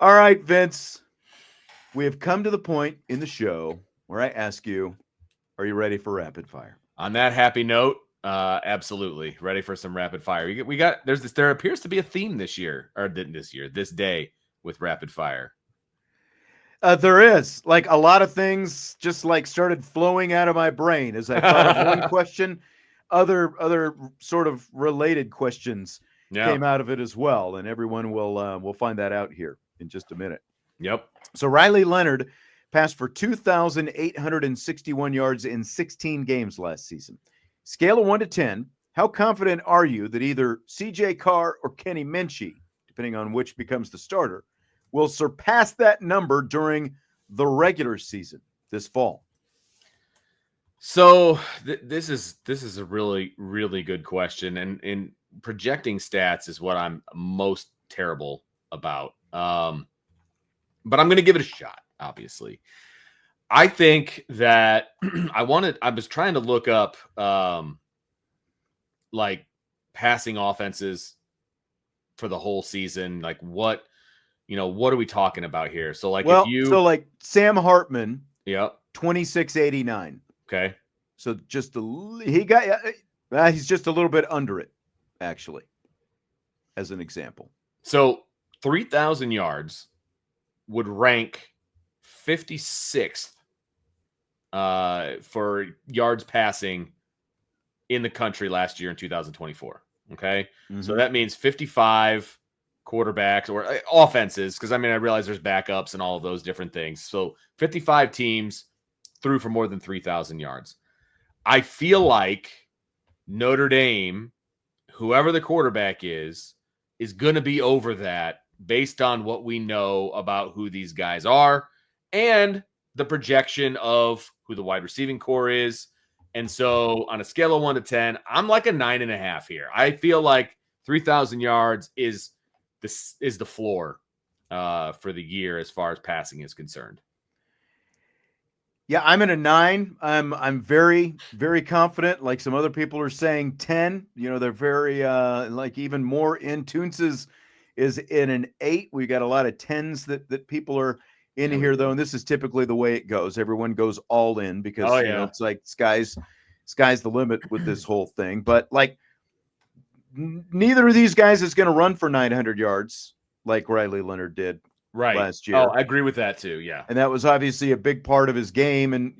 All right, Vince. We have come to the point in the show where I ask you, are you ready for rapid fire? On that happy note, absolutely ready for some rapid fire. We got there's this. There appears to be a theme this year, or this year, this day with rapid fire. There is like a lot of things just like started flowing out of my brain as I thought of one question. Other sort of related questions Yeah. came out of it as well, and everyone will find that out here in just a minute. Yep. So Riley Leonard passed for 2,861 yards in 16 games last season. Scale of 1 to 10, how confident are you that either CJ Carr or Kenny Minchey, depending on which becomes the starter, will surpass that number during the regular season this fall? So this is a really good question, and in projecting stats is what I'm most terrible about. But I'm going to give it a shot. Obviously, I think that I was trying to look up like passing offenses for the whole season. Like what are we talking about here? So like like Sam Hartman, yep, 2689. okay. So just he's just a little bit under it, actually, as an example. So 3,000 yards would rank 56th for yards passing in the country last year in 2024. Okay. Mm-hmm. So that means 55 quarterbacks or offenses, because I realize there's backups and all of those different things. So 55 teams threw for more than 3,000 yards. I feel like Notre Dame, whoever the quarterback is going to be over that based on what we know about who these guys are and the projection of who the wide receiving core is. And so on a scale of 1 to 10, I'm like a 9.5 here. I feel like 3,000 yards is the floor for the year as far as passing is concerned. Yeah, I'm in a 9. I'm very, very confident. Like some other people are saying 10. They're very like even more in. Toonces is in an 8. We got a lot of 10s that people are in here though, and this is typically the way it goes. Everyone goes all in because it's like sky's the limit with this whole thing. But like neither of these guys is going to run for 900 yards like Riley Leonard did last year. Oh, I agree with that too. Yeah. And that was obviously a big part of his game and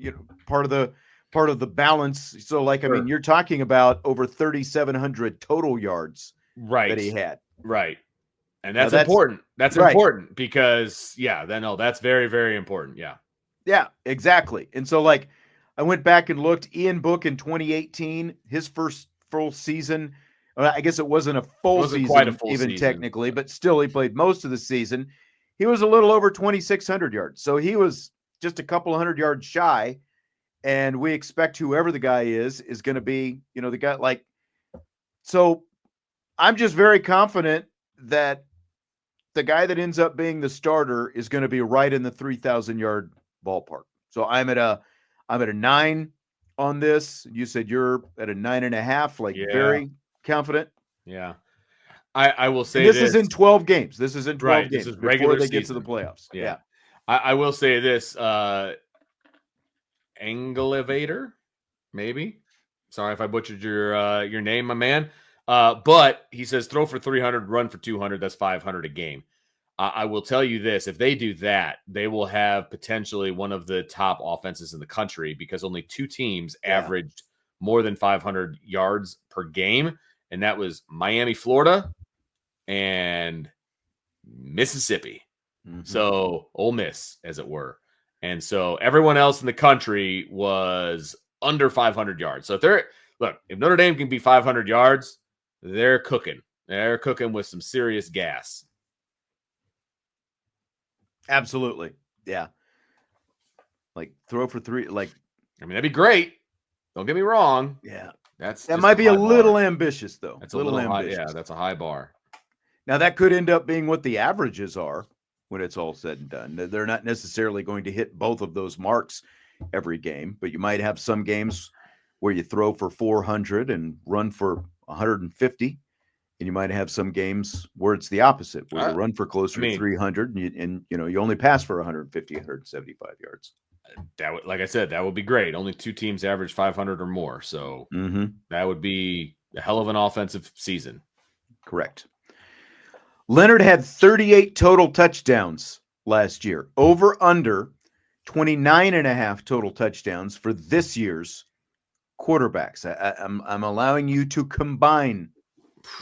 part of the balance. So like, sure. You're talking about over 3,700 total yards that he had. Right. And that's important. That's right. Important because that's very, very important. Yeah. Yeah, exactly. And so like I went back and looked. Ian Book in 2018, his first full season. I guess it wasn't a full season, quite a full season, technically, but still he played most of the season. He was a little over 2,600 yards. So he was just a couple 100 yards shy. And we expect whoever the guy is going to be, the guy like, so I'm just very confident that the guy that ends up being the starter is going to be right in the 3,000 yard ballpark. So I'm at a 9 on this. You said you're at a 9.5, like very confident. Yeah. I will say this is in 12 games. This is in 12 games this is before they season. Get to the playoffs. Yeah. I will say this. Anglevator, maybe. Sorry if I butchered your name, my man. But he says throw for 300, run for 200. That's 500 a game. I will tell you this. If they do that, they will have potentially one of the top offenses in the country because only 2 teams averaged more than 500 yards per game. And that was Miami, Florida, and Mississippi. Mm-hmm. So Ole Miss, as it were. And so everyone else in the country was under 500 yards. So if Notre Dame can be 500 yards, they're cooking. They're cooking with some serious gas. Absolutely. Yeah. Like throw for 3. Like, that'd be great. Don't get me wrong. Yeah. That might be a little ambitious, though. That's a little ambitious. High, that's a high bar. Now, that could end up being what the averages are when it's all said and done. They're not necessarily going to hit both of those marks every game, but you might have some games where you throw for 400 and run for 150, And you might have some games where it's the opposite, where you run for closer to 300 and you only pass for 150, 175 yards. That would, like I said, that would be great. Only 2 teams average 500 or more. So that would be a hell of an offensive season. Correct. Leonard had 38 total touchdowns last year. Over under 29.5 total touchdowns for this year's quarterbacks. I'm allowing you to combine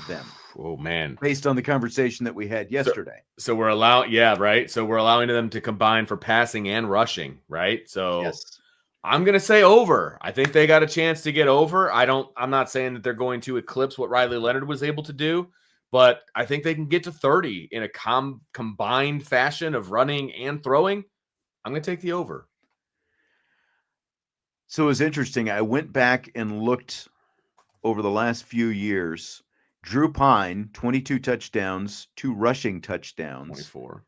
them. Oh man! Based on the conversation that we had yesterday. So we're allowing, right? So we're allowing them to combine for passing and rushing, right? So yes. I'm gonna say over. I think they got a chance to get over. I'm not saying that they're going to eclipse what Riley Leonard was able to do, but I think they can get to 30 in a combined fashion of running and throwing. I'm gonna take the over. So it was interesting. I went back and looked over the last few years. Drew Pine, 22 touchdowns, 2 rushing touchdowns. 24.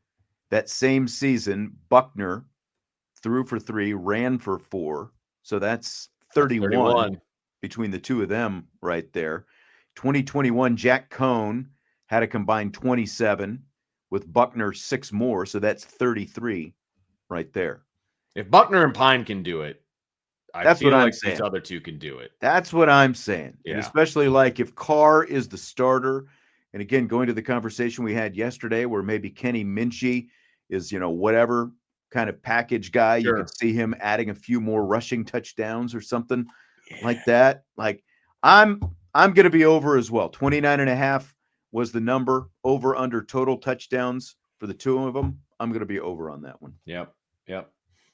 That same season, Buckner threw for 3, ran for 4. So that's 31 between the two of them right there. 2021, Jack Cohn had a combined 27 with Buckner 6 more. So that's 33 right there. If Buckner and Pine can do it, that's what I'm saying. These other two can do it. That's what I'm saying. Yeah. And especially like if Carr is the starter, and again, going to the conversation we had yesterday where maybe Kenny Minchey is, whatever kind of package guy, you could see him adding a few more rushing touchdowns or something like that. Like I'm going to be over as well. 29.5 was the number, over under total touchdowns for the two of them. I'm going to be over on that one. Yep.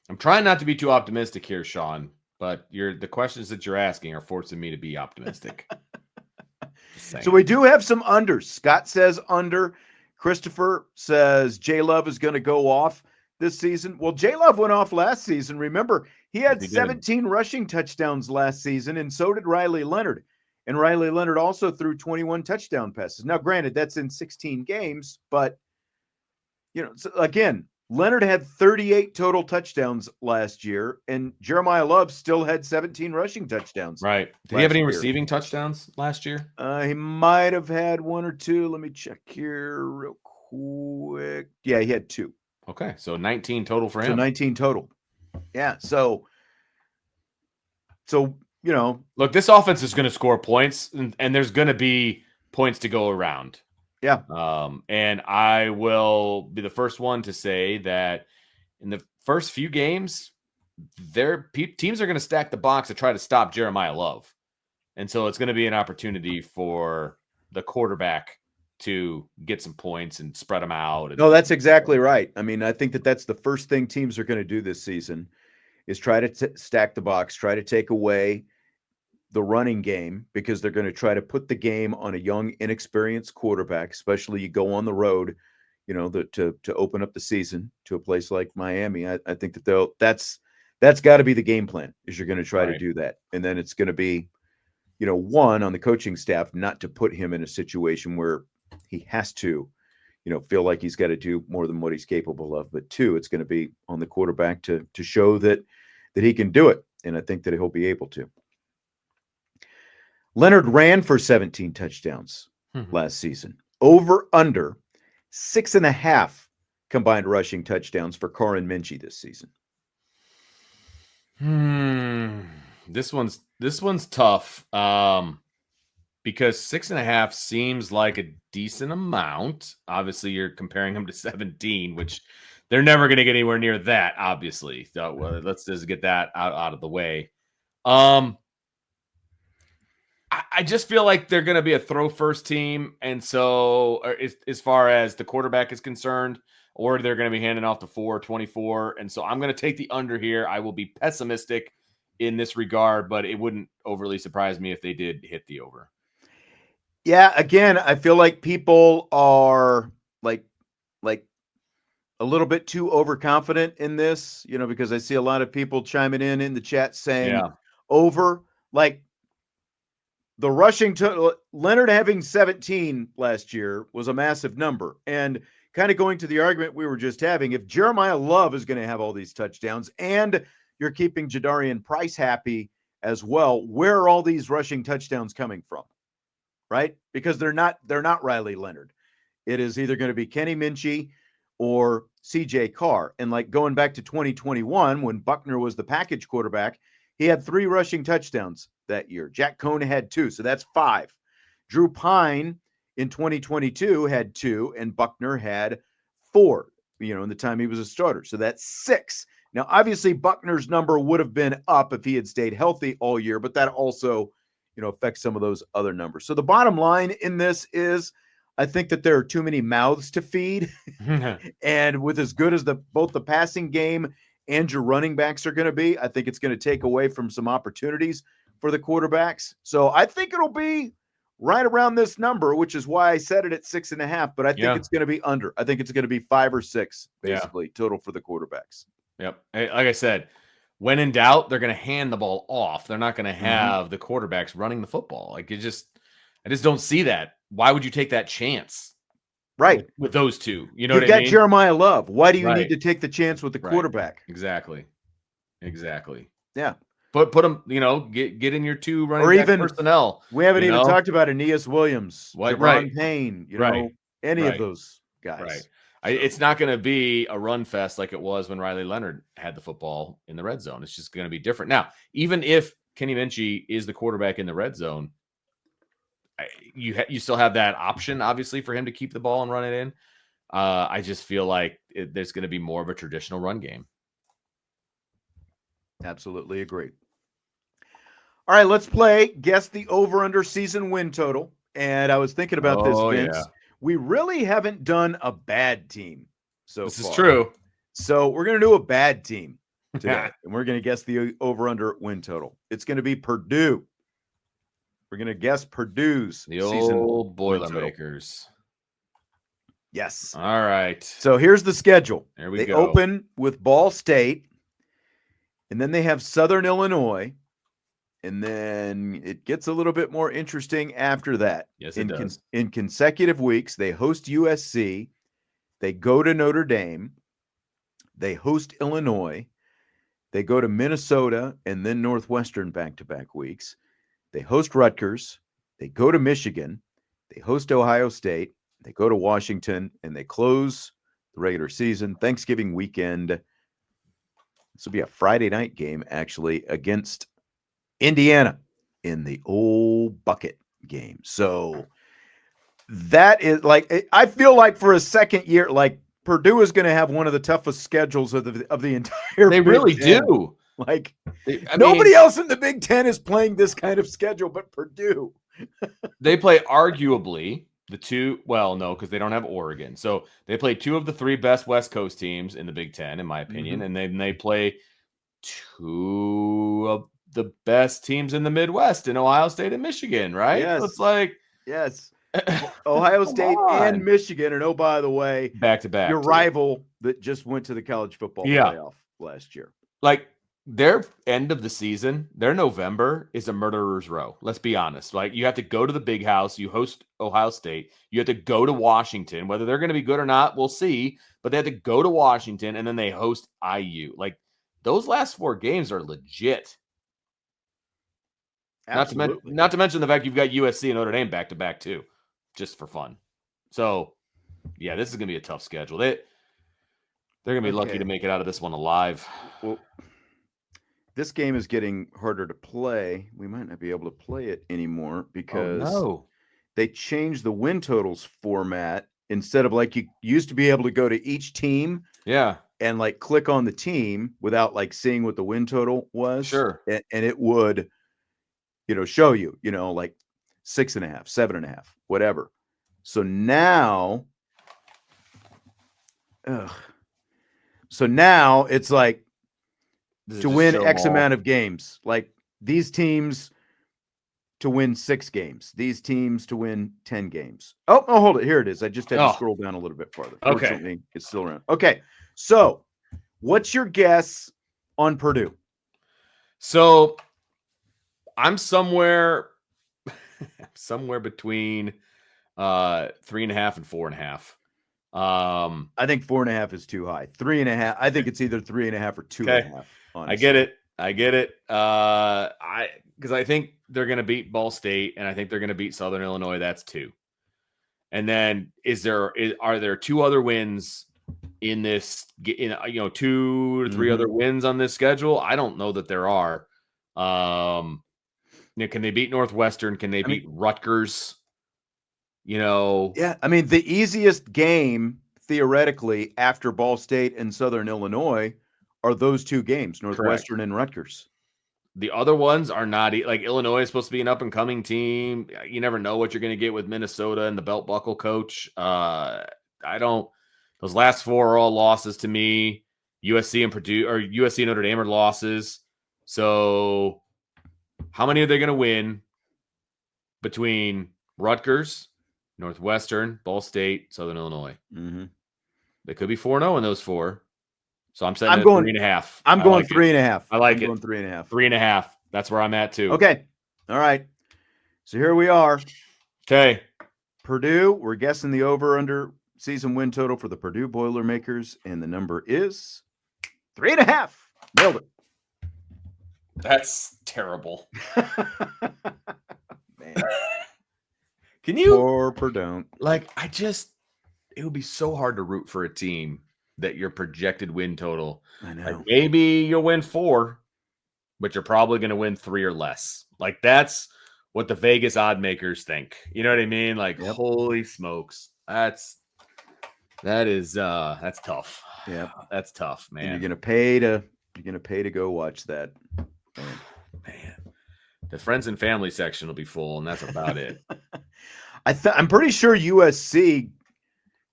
I'm trying not to be too optimistic here, Sean. But the questions that you're asking are forcing me to be optimistic. So we do have some unders. Scott says under. Christopher says J Love is going to go off this season. Well, J Love went off last season. Remember, he had 17 rushing touchdowns last season, and so did Riley Leonard. And Riley Leonard also threw 21 touchdown passes. Now, granted, that's in 16 games, but so again, Leonard had 38 total touchdowns last year, and Jeremiah Love still had 17 rushing touchdowns. Right. Did he have any receiving touchdowns last year? He might have had 1 or 2. Let me check here real quick. Yeah, he had 2. Okay, so 19 total for him. So 19 total. Yeah, so look, this offense is going to score points, and there's going to be points to go around. Yeah. And I will be the first one to say that in the first few games, teams are going to stack the box to try to stop Jeremiah Love. And so it's going to be an opportunity for the quarterback to get some points and spread them out. No, that's exactly right. I mean, I think that's the first thing teams are going to do this season is try to stack the box, try to take away the running game, because they're going to try to put the game on a young, inexperienced quarterback, especially you go on the road, to open up the season to a place like Miami. I think that that's got to be the game plan, is you're going to try to do that. And then it's going to be, one, on the coaching staff, not to put him in a situation where he has to, feel like he's got to do more than what he's capable of. But 2, it's going to be on the quarterback to show that he can do it. And I think that he'll be able to. Leonard ran for 17 touchdowns last season. Over under 6.5 combined rushing touchdowns for Carr and Minchey this season. This one's tough. Because 6.5 seems like a decent amount. Obviously, you're comparing him to 17, which they're never going to get anywhere near that, obviously. So let's just get that out of the way. I just feel like they're going to be a throw-first team, and so as far as the quarterback is concerned, or they're going to be handing off to 4-24, and so I'm going to take the under here. I will be pessimistic in this regard, but it wouldn't overly surprise me if they did hit the over. Yeah, again, I feel like people are like a little bit too overconfident in this, because I see a lot of people chiming in the chat saying over, like the rushing Leonard having 17 last year was a massive number. And kind of going to the argument we were just having, if Jeremiah Love is going to have all these touchdowns and you're keeping Jadarian Price happy as well, where are all these rushing touchdowns coming from? right? Because they're not Riley Leonard. It is either going to be Kenny Minchey or CJ Carr. And like going back to 2021, when Buckner was the package quarterback, he had 3 rushing touchdowns that year. Jack Cohn had 2, so that's 5. Drew Pine in 2022 had 2, and Buckner had 4, in the time he was a starter. So that's 6. Now, obviously, Buckner's number would have been up if he had stayed healthy all year, but that also, affects some of those other numbers. So the bottom line in this is I think that there are too many mouths to feed. And with as good as both the passing game and your running backs are going to be, I think it's going to take away from some opportunities for the quarterbacks. So I think it'll be right around this number, which is why I set it at 6.5, but I think it's going to be under. I think it's going to be 5 or 6, basically, total for the quarterbacks. Yep. Like I said, when in doubt, they're going to hand the ball off. They're not going to have the quarterbacks running the football. Like I just don't see that. Why would you take that chance? Right. With those two, you know You've what I mean? got Jeremiah Love. Why do you need to take the chance with the quarterback? Exactly. Yeah. Put them, get in your 2 running or back even personnel. We haven't even talked about Aeneas Williams, Javon Payne, any of those guys. Right. So. It's not going to be a run fest like it was when Riley Leonard had the football in the red zone. It's just going to be different. Now, even if Kenny Minchey is the quarterback in the red zone, you still have that option, obviously, for him to keep the ball and run it in. I just feel like there's going to be more of a traditional run game. Absolutely agree. All right, let's play Guess the Over-Under season win total. And I was thinking about this, Vince. Yeah. We really haven't done a bad team so far. This is true. So we're going to do a bad team today. And we're going to guess the over-under win total. It's going to be Purdue. We're going to guess Purdue's the old Boilermakers. Yes. All right. So here's the schedule. There we go. They open with Ball State, and then they have Southern Illinois, and then it gets a little bit more interesting after that. Yes, it does. In consecutive weeks, they host USC, they go to Notre Dame, they host Illinois, they go to Minnesota, and then Northwestern back-to-back weeks. They host Rutgers, they go to Michigan, they host Ohio State, they go to Washington, and they close the regular season Thanksgiving weekend. This will be a Friday night game, actually, against Indiana in the old bucket game. So that is I feel like for a second year, Purdue is going to have one of the toughest schedules of the entire. They really do. Nobody else in the Big Ten is playing this kind of schedule but Purdue. They play arguably the 2, because they don't have Oregon. So they play 2 of the 3 best West Coast teams in the Big Ten, in my opinion. And then they play 2 of the best teams in the Midwest in Ohio State and Michigan, right? Yes. So it's like, yes. Ohio State and Michigan. And by the way, back-to-back. Your rival that just went to the college football playoff last year. Their end of the season, their November is a murderer's row. Let's be honest. You have to go to the big house. You host Ohio State. You have to go to Washington. Whether they're going to be good or not, we'll see. But they have to go to Washington, and then they host IU. Those last 4 games are legit. Absolutely. Not to mention the fact you've got USC and Notre Dame back-to-back, too, just for fun. So, yeah, this is going to be a tough schedule. They're going to be lucky to make it out of this one alive. Well, this game is getting harder to play. We might not be able to play it anymore because they changed the win totals format. Instead of you used to be able to go to each team and click on the team without seeing what the win total was. Sure. And it would, show you, 6.5, 7.5, whatever. So now, it's to win X amount of games, these teams to win 6 games, these teams to win 10 games. Oh, hold it. Here it is. I just had to scroll down a little bit farther. Okay. Fortunately, it's still around. Okay. So what's your guess on Purdue? So I'm somewhere between 3.5 and 4.5. I think 4.5 is too high. 3.5. I think it's either 3.5 or 2.5. I get it. I get it. Because I think they're going to beat Ball State, and I think they're going to beat Southern Illinois. That's 2. And then are there 2 other wins in this? 2 to 3 other wins on this schedule? I don't know that there are. Can they beat Northwestern? Can they beat Rutgers? Yeah. I mean, the easiest game theoretically after Ball State and Southern Illinois are those 2 games, Northwestern and Rutgers. The other ones are not like Illinois is supposed to be an up and coming team. You never know what you're going to get with Minnesota and the belt buckle coach. Those last 4 are all losses to me. USC and Purdue or USC and Notre Dame are losses. So how many are they going to win between Rutgers, Northwestern, Ball State, Southern Illinois? They could be 4-0 in those 4. So I'm setting it at 3.5. I'm going 3.5. I like it. I'm going 3.5. 3.5. That's where I'm at too. Okay. All right. So here we are. Okay. Purdue, we're guessing the over-under season win total for the Purdue Boilermakers, and the number is 3.5. Nailed it. That's terrible. Man. Can you? Poor Purdue. It would be so hard to root for a team that your projected win total. I know. Maybe you'll win 4, but you're probably going to win 3 or less. That's what the Vegas odd makers think. You know what I mean? Holy smokes. That's tough. Yeah. That's tough, man. And you're gonna pay to go watch that. Man. The friends and family section will be full, and that's about it. I'm pretty sure USC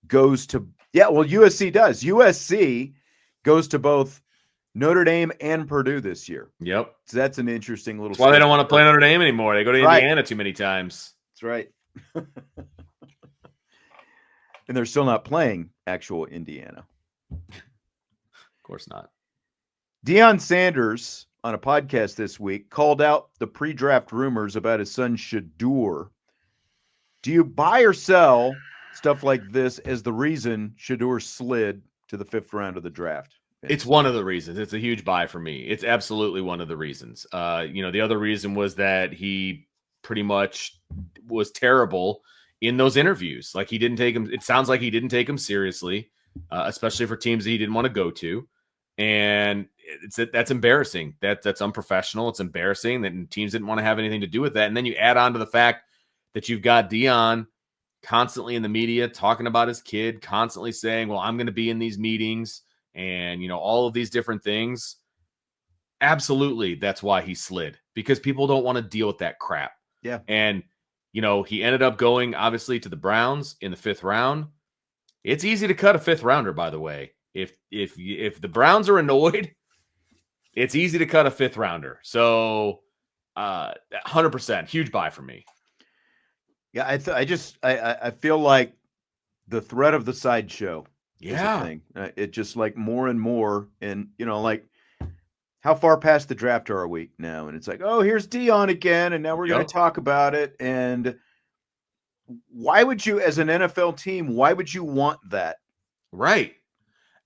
goes to USC does. USC goes to both Notre Dame and Purdue this year. Yep. So that's an interesting little. That's why they don't want to play Notre Dame anymore. They go to Indiana too many times. That's right. And they're still not playing actual Indiana. Of course not. Deion Sanders on a podcast this week called out the pre-draft rumors about his son Shadur. Do you buy or sell stuff like this as the reason Shadur slid to the 5th round of the draft? It's one of the reasons. It's a huge buy for me. It's absolutely one of the reasons. The other reason was that he pretty much was terrible in those interviews. He didn't take him. It sounds like he didn't take him seriously, especially for teams that he didn't want to go to. And that's embarrassing. That's unprofessional. It's embarrassing that teams didn't want to have anything to do with that. And then you add on to the fact that you've got Deion constantly in the media talking about his kid, constantly saying, well, I'm going to be in these meetings and, all of these different things. Absolutely. That's why he slid, because people don't want to deal with that crap. Yeah. And, he ended up going obviously to the Browns in the 5th round. It's easy to cut a 5th rounder, by the way. If the Browns are annoyed, it's easy to cut a 5th rounder. So 100% huge buy for me. Yeah, I feel like the threat of the sideshow is a thing. It just more and more, and how far past the draft are we now? And it's oh, here's Deion again, and now we're going to talk about it. And why would you, as an NFL team, why would you want that? Right.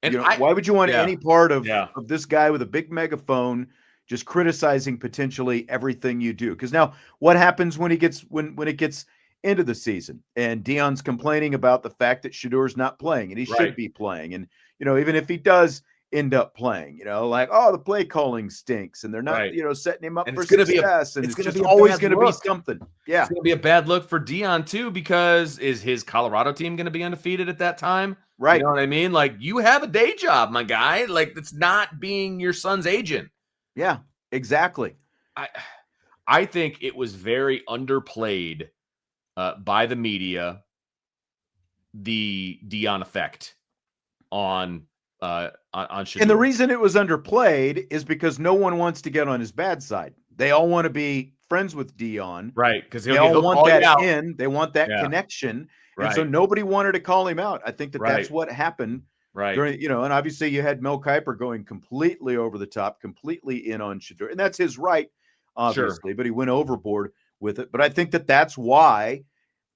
And why would you want any part of this guy with a big megaphone just criticizing potentially everything you do? Because now what happens when it gets into the season and Deion's complaining about the fact that Shedur's not playing and he should be playing? And, even if he does end up playing, the play calling stinks and they're not, setting him up for success. And it's just always going to be something. Yeah. It's going to be a bad look for Deion too, because is his Colorado team going to be undefeated at that time? Right. You know what I mean? You have a day job, my guy. It's not being your son's agent. Yeah, exactly. I think it was very underplayed by the media, the Deion effect on Shedeur. And the reason it was underplayed is because no one wants to get on his bad side. They all want to be friends with Deion. Right, because they all want that in. They want that connection. Right. And so nobody wanted to call him out. I think that's what happened. Right. During, and obviously you had Mel Kiper going completely over the top, completely in on Shadur. And that's his right, obviously, but he went overboard with it. But I think that's why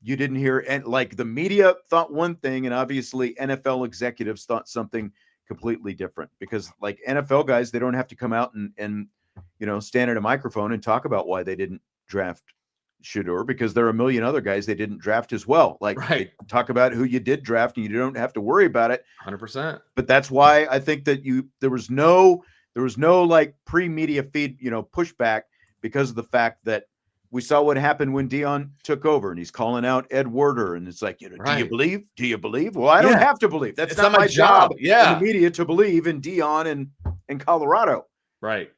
you didn't hear, and the media thought one thing, and obviously NFL executives thought something completely different, because NFL guys, they don't have to come out and stand at a microphone and talk about why they didn't draft Shadur, because there are a million other guys they didn't draft as well. Like, right. Talk about who you did draft and you don't have to worry about it. 100%. But that's why I think that there was no like pre-media feed, pushback, because of the fact that we saw what happened when Deion took over, and he's calling out Ed Werder, and it's like, right. do you believe? Do you believe? Well, I don't have to believe. That's not my job. Yeah, in the media to believe in Deion and Colorado. Right.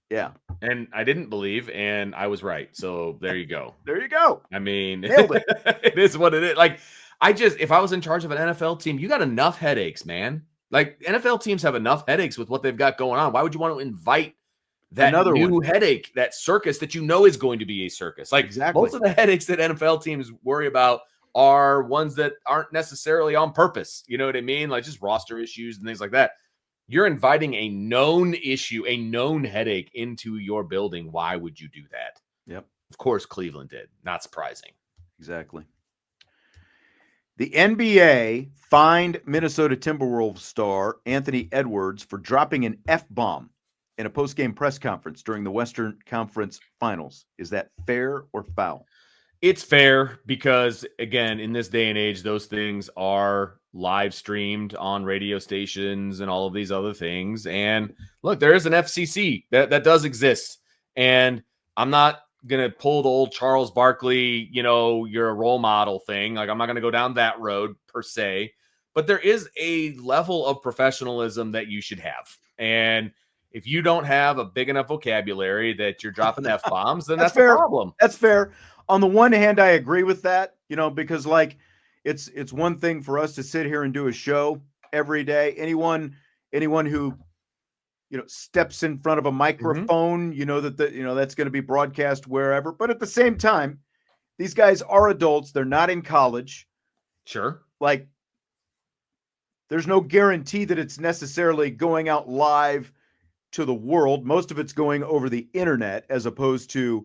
Yeah. And I didn't believe, and I was right. So there you go. There you go. I mean, nailed it. It is what it is. Like, if I was in charge of an NFL team, you got enough headaches, man. Like, NFL teams have enough headaches with what they've got going on. Why would you want to invite that new headache, that circus that is going to be a circus? Like, exactly. Most of the headaches that NFL teams worry about are ones that aren't necessarily on purpose. You know what I mean? Like, just roster issues and things like that. You're inviting a known issue, a known headache into your building. Why would you do that? Yep. Of course, Cleveland did. Not surprising. Exactly. The NBA fined Minnesota Timberwolves star Anthony Edwards for dropping an F-bomb in a post-game press conference during the Western Conference Finals. Is that fair or foul? It's fair because, again, in this day and age, those things are live streamed on radio stations and all of these other things. And look, there is an FCC that does exist. And I'm not going to pull the old Charles Barkley, you're a role model thing. Like, I'm not going to go down that road per se. But there is a level of professionalism that you should have. And if you don't have a big enough vocabulary that you're dropping F-bombs, then that's fair. A problem. That's fair. On the one hand, I agree with that, because like it's one thing for us to sit here and do a show every day. Anyone who steps in front of a microphone, that's going to be broadcast wherever. But at the same time, these guys are adults. They're not in college. Sure. Like, there's no guarantee that it's necessarily going out live to the world. Most of it's going over the internet as opposed to,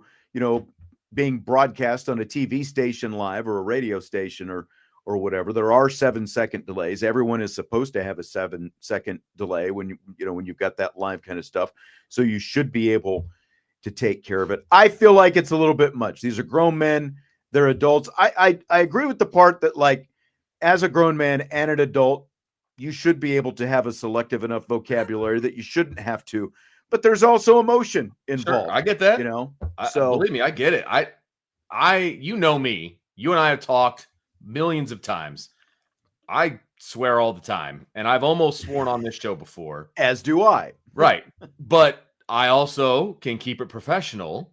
being broadcast on a TV station live or a radio station or whatever. There are 7-second delays. Everyone is supposed to have a 7-second delay when you've got that live kind of stuff. So you should be able to take care of it. I feel like it's a little bit much. These are grown men. They're adults. I agree with the part that, like, as a grown man and an adult, you should be able to have a selective enough vocabulary that you shouldn't have to. But there's also emotion involved. Sure, I get that. So believe me, I get it. You know me. You and I have talked millions of times. I swear all the time, and I've almost sworn on this show before. As do I. Right. But I also can keep it professional,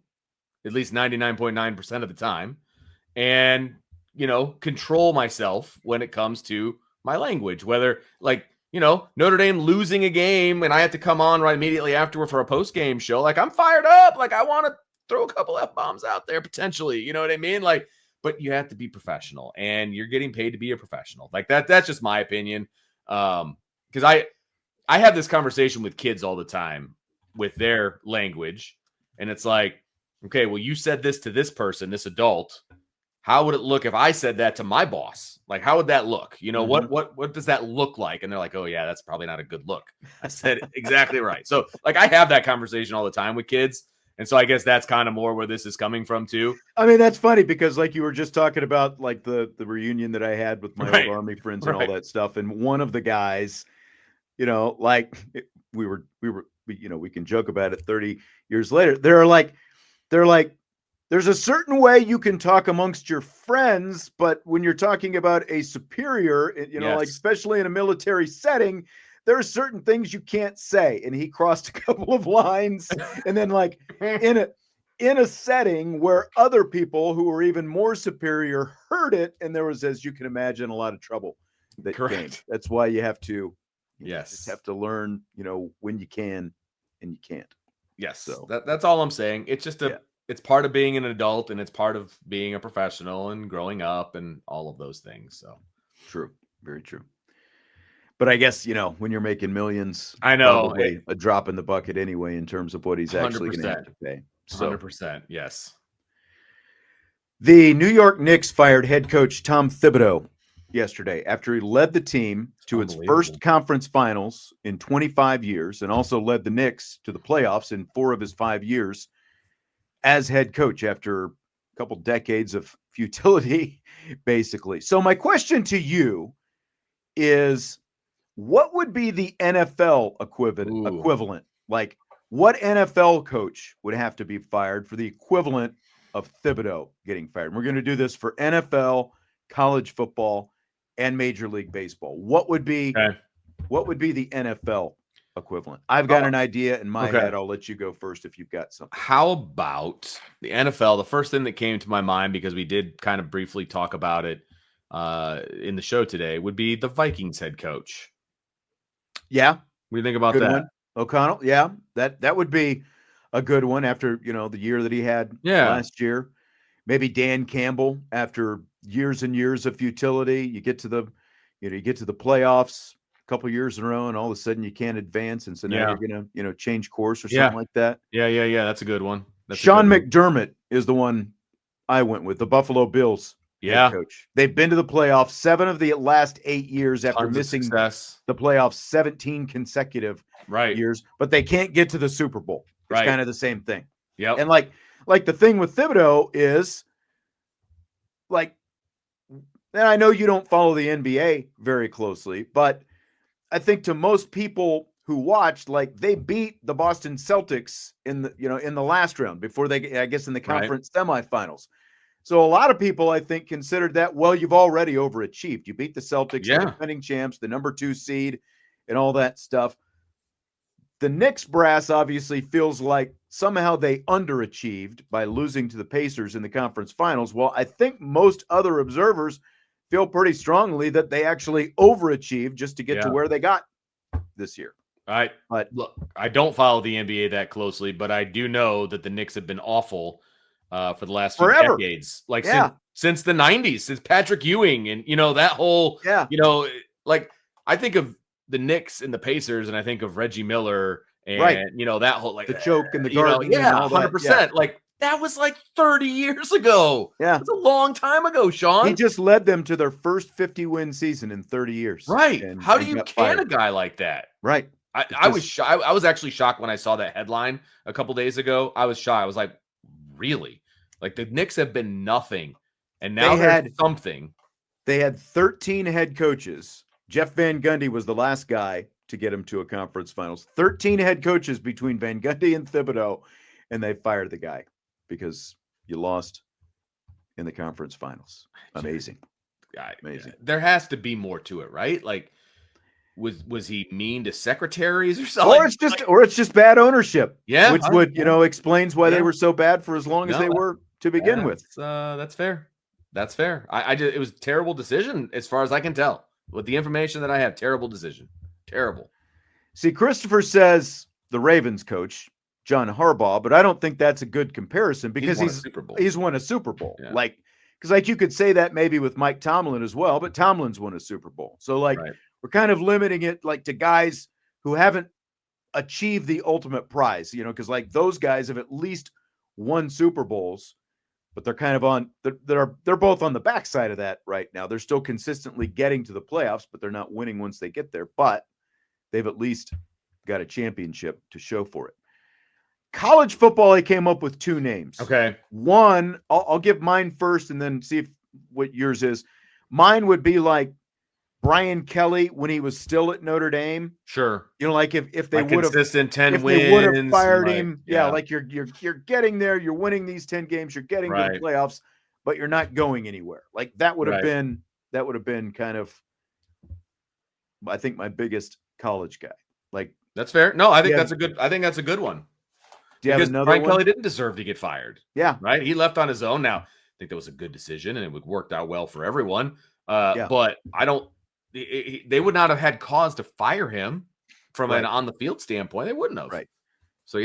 at least 99.9% of the time, and, control myself when it comes to my language, whether, like, Notre Dame losing a game and I have to come on right immediately afterward for a post-game show. Like, I'm fired up. Like, I want to throw a couple F-bombs out there potentially. You know what I mean? Like, but you have to be professional, and you're getting paid to be a professional. Like, that's just my opinion. Because I have this conversation with kids all the time with their language, and it's like, okay, well, you said this to this person, this adult. How would it look if I said that to my boss? Like, how would that look? What does that look like? And they're like, oh yeah, that's probably not a good look. I said exactly right. So, like, I have that conversation all the time with kids. And so I guess that's kind of more where this is coming from too. I mean, that's funny because, like, you were just talking about, like, the reunion that I had with my old Army friends and all that stuff. And one of the guys, like, we can joke about it 30 years later. They're like, there's a certain way you can talk amongst your friends, but when you're talking about a superior, like, especially in a military setting, there are certain things you can't say. And he crossed a couple of lines. And then, like, in a setting where other people who were even more superior heard it, and there was, as you can imagine, a lot of trouble that came. That's why you have to just have to learn, when you can and you can't. Yes. So that's all I'm saying. It's just it's part of being an adult, and it's part of being a professional and growing up and all of those things. So true. Very true. But I guess, when you're making millions, I know a drop in the bucket anyway, in terms of what he's actually going to have to pay. So, 100%. Yes. The New York Knicks fired head coach Tom Thibideau yesterday after he led the team to its first conference finals in 25 years and also led the Knicks to the playoffs in 4 of his 5 years as head coach after a couple decades of futility, basically. So my question to you is, what would be the NFL equivalent? Like, what NFL coach would have to be fired for the equivalent of Thibideau getting fired? And we're going to do this for NFL, college football, and Major League Baseball. What would be the NFL equivalent? I've got an idea in my head. I'll let you go first if you've got something. How about the NFL? The first thing that came to my mind, because we did kind of briefly talk about it in the show today, would be the Vikings head coach. Yeah. What do you think about good that? One. O'Connell? Yeah. That would be a good one after, the year that he had last year. Maybe Dan Campbell after years and years of futility. You get to the playoffs a couple years in a row, and all of a sudden you can't advance, and so now you're gonna change course or something like that. Yeah. That's a good one. Sean McDermott is the one I went with, the Buffalo Bills head coach. They've been to the playoffs 7 of the last 8 years after missing the playoffs 17 consecutive years, but they can't get to the Super Bowl. It's kind of the same thing. Yeah. And like the thing with Thibideau is, like, and I know you don't follow the NBA very closely, but I think to most people who watched, like, they beat the Boston Celtics in the last round before they, I guess, in the conference semifinals. So a lot of people, I think, considered that, well, you've already overachieved. You beat the Celtics, the defending champs, the number 2 seed, and all that stuff. The Knicks brass obviously feels like somehow they underachieved by losing to the Pacers in the conference finals. Well, I think most other observers feel pretty strongly that they actually overachieved just to get to where they got this year. Right. But look, I don't follow the NBA that closely, but I do know that the Knicks have been awful for the last few decades. Like since the 90s, since Patrick Ewing and, that whole, like, I think of the Knicks and the Pacers, and I think of Reggie Miller and, that whole, like, the choke and the garden. 100%. Like, that was like 30 years ago. Yeah. It's a long time ago, Sean. He just led them to their first 50-win season in 30 years. Right. How do you can a guy like that? Right. I was actually shocked when I saw that headline a couple days ago. I was shocked. I was like, really? Like, the Knicks have been nothing, and now they had something. They had 13 head coaches. Jeff Van Gundy was the last guy to get him to a conference finals. 13 head coaches between Van Gundy and Thibideau, and they fired the guy because you lost in the conference finals. Amazing. Amazing. There has to be more to it, right? Like, was he mean to secretaries or something? Or it's just bad ownership. Yeah. Which would, explains why they were so bad for as long as they were to begin with. That's fair. That's fair. It was a terrible decision as far as I can tell. With the information that I have, terrible decision. Terrible. See, Christopher says the Ravens coach, John Harbaugh, but I don't think that's a good comparison because he's won a Super Bowl. Yeah. Because you could say that maybe with Mike Tomlin as well, but Tomlin's won a Super Bowl. So we're kind of limiting it to guys who haven't achieved the ultimate prize, because those guys have at least won Super Bowls, but they're kind of they're both on the backside of that right now. They're still consistently getting to the playoffs, but they're not winning once they get there, but they've at least got a championship to show for it. College football, I came up with 2 names. Okay. One, I'll give mine first and then see what yours is. Mine would be like Brian Kelly when he was still at Notre Dame. Sure. If they would have consistent 10 if wins, they would have fired him. Yeah, you're getting there, you're winning these 10 games, you're getting to the playoffs, but you're not going anywhere. Like that would have been kind of, I think, my biggest college guy. Like, that's fair. No, I think that's a good one. Do you have another Brian one? Kelly didn't deserve to get fired. Yeah. Right. He left on his own. Now, I think that was a good decision and it worked out well for everyone. But they would not have had cause to fire him from an on the field standpoint. They wouldn't have. Right. So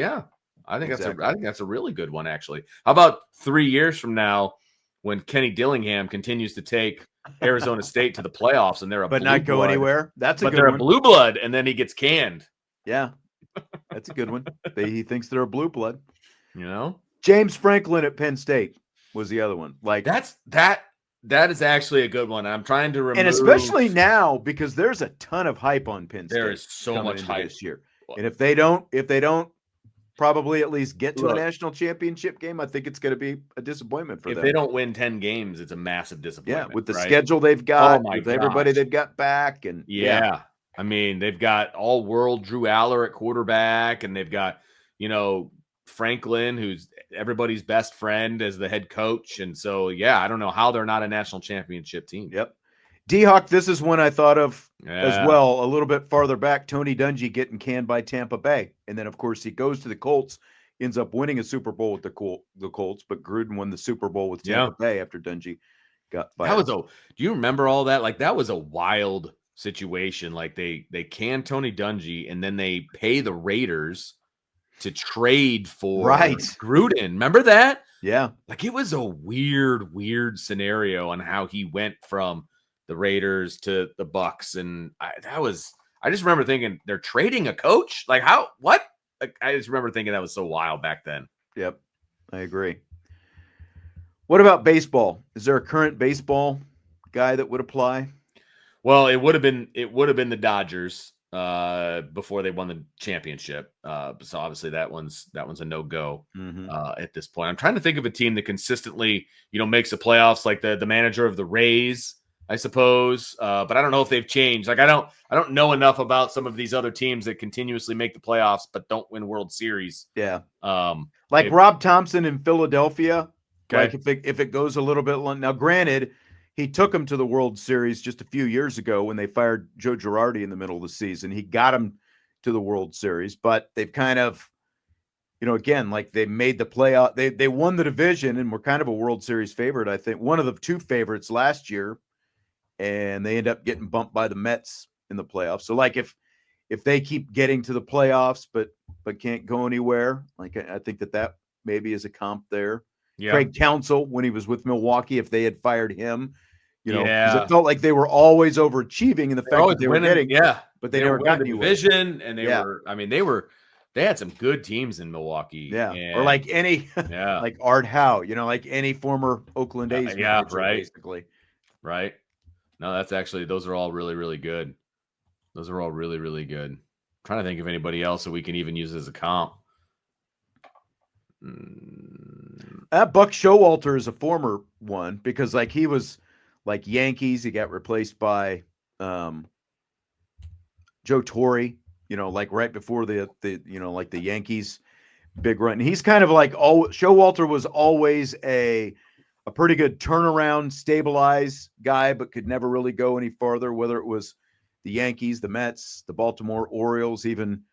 I think that's a really good one, actually. How about 3 years from now when Kenny Dillingham continues to take Arizona State to the playoffs and they're not go anywhere? They're a blue blood and then he gets canned. Yeah. That's a good one. He thinks they're a blue blood. You know? James Franklin at Penn State was the other one. Like that That is actually a good one. I'm trying to remove, and especially now because there's a ton of hype on Penn State. There is so much hype this year, and if they don't probably at least get to a national championship game, I think it's going to be a disappointment for them. If they don't win 10 games, it's a massive disappointment. Yeah, with the schedule they've got, with everybody they've got back, and I mean, they've got all-world Drew Aller at quarterback, and they've got Franklin, who's everybody's best friend, as the head coach. And so, I don't know how they're not a national championship team. Yep. D-Hawk, this is one I thought of as well, a little bit farther back. Tony Dungy getting canned by Tampa Bay. And then, of course, he goes to the Colts, ends up winning a Super Bowl with the Colts, but Gruden won the Super Bowl with Tampa Bay after Dungy got fired. Do you remember all that? Like, that was a wild situation. Like, they can Tony Dungy, and then they pay the Raiders to trade for Gruden. Remember that? Yeah. Like, it was a weird scenario on how he went from the Raiders to the Bucks. And I just remember thinking, they're trading a coach? Like, how? What? Like, I just remember thinking that was so wild back then. Yep. I agree. What about baseball? Is there a current baseball guy that would apply? Well, it would have been the Dodgers before they won the championship. So obviously that one's a no-go at this point. I'm trying to think of a team that consistently, makes the playoffs, like the manager of the Rays, I suppose. But I don't know if they've changed. Like, I don't know enough about some of these other teams that continuously make the playoffs but don't win World Series. Yeah. Like Rob Thompson in Philadelphia. Okay. Like if it goes a little bit long. Now, granted, he took them to the World Series just a few years ago when they fired Joe Girardi in the middle of the season. He got them to the World Series, but they've kind of, again, like they made the playoff. They won the division and were kind of a World Series favorite. I think one of the two favorites last year, and they end up getting bumped by the Mets in the playoffs. So, like if they keep getting to the playoffs but can't go anywhere, like I think that maybe is a comp there. Yeah. Craig Counsell, when he was with Milwaukee, if they had fired him, because it felt like they were always overachieving in the fact that they were winning, but they never got the division, and they were. I mean, they had some good teams in Milwaukee, or like any, like Art Howe, like any former Oakland A's manager, basically, right. No, those are all really, really good. Those are all really, really good. I'm trying to think of anybody else that we can even use as a comp. Buck Showalter is a former one because like he was like Yankees. He got replaced by Joe Torre, like right before the like the Yankees big run. And he's kind of like Showalter was always a pretty good turnaround, stabilize guy, but could never really go any farther, whether it was the Yankees, the Mets, the Baltimore Orioles, even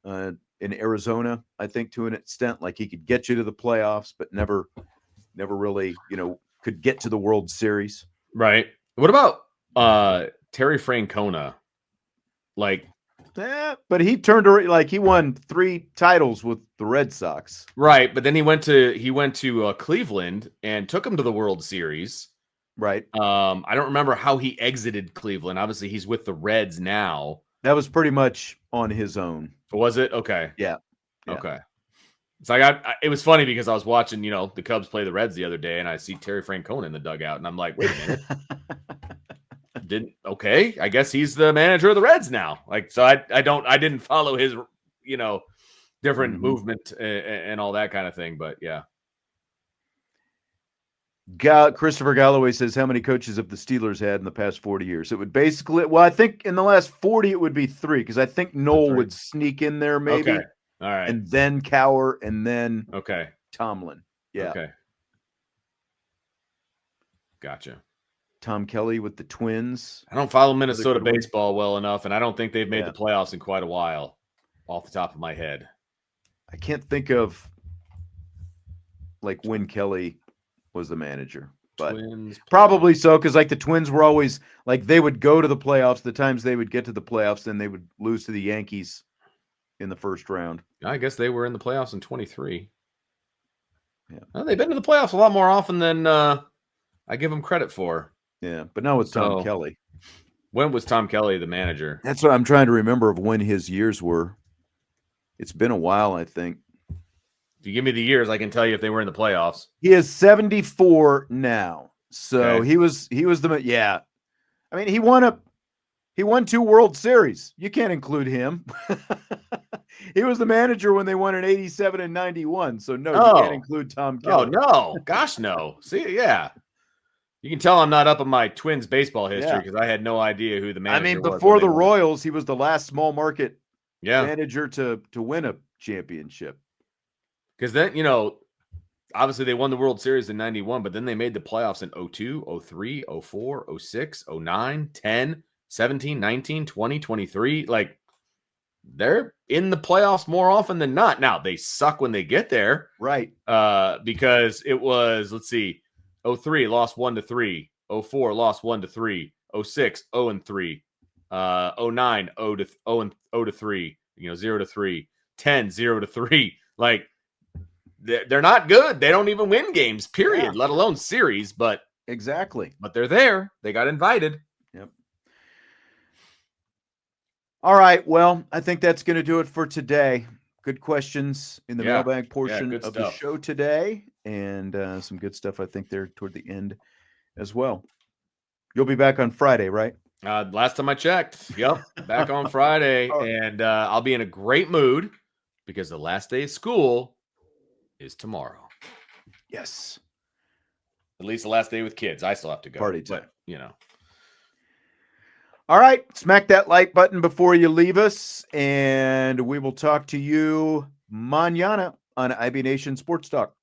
in Arizona, I think to an extent, like he could get you to the playoffs, but never really, could get to the World Series. Right. What about Terry Francona? Like, but he turned around, like he won 3 titles with the Red Sox. Right, but then he went to Cleveland and took him to the World Series. Right. I don't remember how he exited Cleveland. Obviously, he's with the Reds now. That was pretty much on his own. Was it? Okay. Yeah. Okay. So it was funny because I was watching, the Cubs play the Reds the other day, and I see Terry Francona in the dugout, and I'm like, wait a minute. I guess he's the manager of the Reds now. Like, so I didn't follow his, different movement and all that kind of thing, but yeah. Christopher Galloway says, how many coaches have the Steelers had in the past 40 years? It would basically, I think in the last 40, it would be 3, because I think Noel would sneak in there maybe. Okay. All right. And then Cowher, and then Tomlin. Yeah. Okay. Gotcha. Tom Kelly with the Twins. I don't follow Minnesota baseball well enough, and I don't think they've made the playoffs in quite a while off the top of my head. I can't think of like when Kelly was the manager, but probably so, because like the Twins were always like they would go to the playoffs. The times they would get to the playoffs, then they would lose to the Yankees in the first round. I guess they were in the playoffs in 23. Yeah, well, they've been to the playoffs a lot more often than I give them credit for. Yeah, but now it's Tom Kelly. When was Tom Kelly the manager? That's what I'm trying to remember of when his years were. It's been a while, I think. If you give me the years, I can tell you if they were in the playoffs. He is 74 now. So he was the I mean, he won 2 World Series. You can't include him. He was the manager when they won in 87 and 91. So no, you can't include Tom Keller. Oh no. Gosh, no. See, yeah. You can tell I'm not up on my Twins baseball history because I had no idea who the manager was. Before the Royals, he was the last small market manager to win a championship. Because then, obviously they won the World Series in 91, but then they made the playoffs in 02, 03, 04, 06, 09, 10, 17, 19, 20, 23. Like, they're in the playoffs more often than not. Now, they suck when they get there. Right. Because it was, let's see, 03 lost 1-3, 04 lost 1-3, 06 0-3, 09 0-3, 0-3, 10 0-3. Like, they're not good. They don't even win games, period, let alone series. But exactly. But they're there. They got invited. Yep. All right. Well, I think that's going to do it for today. Good questions in the mailbag portion of the show today, and some good stuff, I think, there toward the end as well. You'll be back on Friday, right? Last time I checked. Yep. Back on Friday. And I'll be in a great mood because the last day of school is tomorrow. Yes. At least the last day with kids. I still have to go. Party time. But, All right. Smack that like button before you leave us, and we will talk to you mañana on IB Nation Sports Talk.